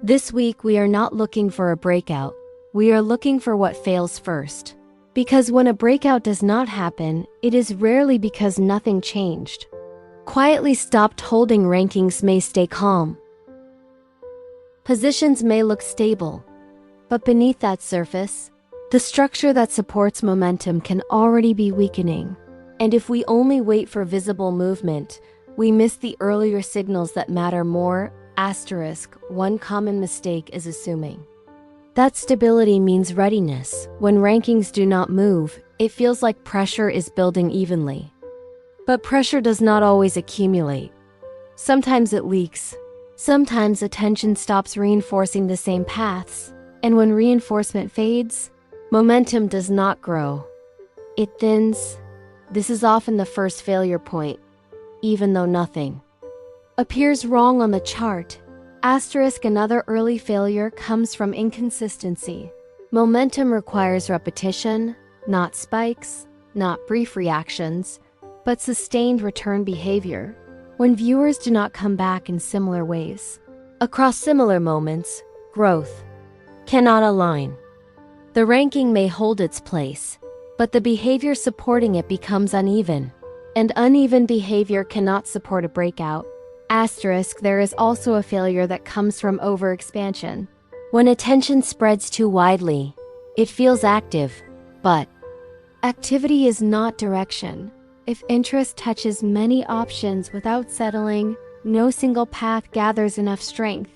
This week we are not looking for a breakout, we are looking for what fails first. Because when a breakout does not happen, it is rarely because nothing changed. Quietly stopped holding rankings may stay calm. Positions may look stable, but beneath that surface, the structure that supports momentum can already be weakening. And if we only wait for visible movement, we miss the earlier signals that matter more. One common mistake is assuming that stability means readiness. When rankings do not move, it feels like pressure is building evenly. But pressure does not always accumulate. Sometimes it leaks. Sometimes attention stops reinforcing the same paths. And when reinforcement fades, momentum does not grow. It thins. This is often the first failure point, even though nothing appears wrong on the chart. Another early failure comes from inconsistency. Momentum requires repetition, not spikes, not brief reactions, but sustained return behavior. When viewers do not come back in similar ways, across similar moments, growth cannot align. The ranking may hold its place, but the behavior supporting it becomes uneven, and uneven behavior cannot support a breakout. There is also a failure that comes from overexpansion. When attention spreads too widely, it feels active, but activity is not direction. If interest touches many options without settling, no single path gathers enough strength.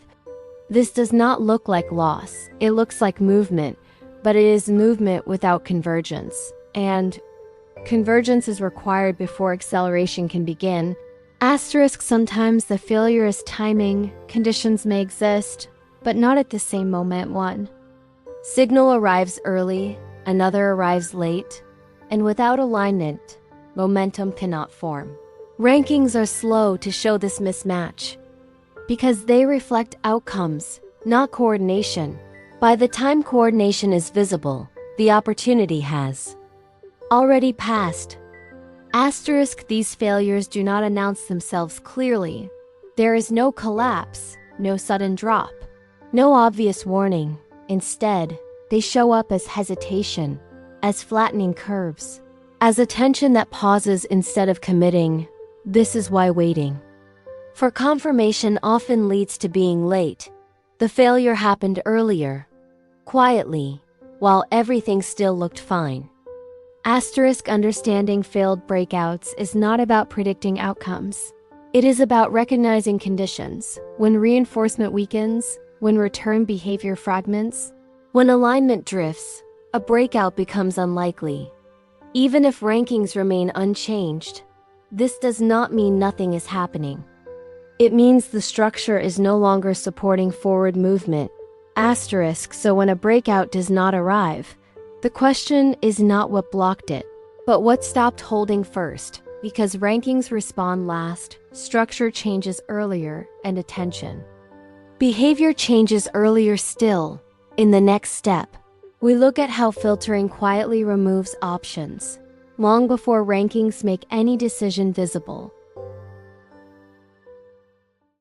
This does not look like loss, it looks like movement, but it is movement without convergence. And convergence is required before acceleration can begin. Sometimes the failure is timing. Conditions may exist, but not at the same moment. One signal arrives early, another arrives late, and without alignment, momentum cannot form. Rankings are slow to show this mismatch because they reflect outcomes, not coordination. By the time coordination is visible, the opportunity has already passed. These failures do not announce themselves clearly. There is no collapse, no sudden drop, no obvious warning. Instead, they show up as hesitation, as flattening curves, as attention that pauses instead of committing. This is why waiting for confirmation often leads to being late. The failure happened earlier, quietly, while everything still looked fine. Understanding failed breakouts is not about predicting outcomes. It is about recognizing conditions. When reinforcement weakens, when return behavior fragments, when alignment drifts, a breakout becomes unlikely. Even if rankings remain unchanged, this does not mean nothing is happening. It means the structure is no longer supporting forward movement. So when a breakout does not arrive, the question is not what blocked it, but what stopped holding first. Because rankings respond last, structure changes earlier, and attention behavior changes earlier still. In the next step, we look at how filtering quietly removes options long before rankings make any decision visible.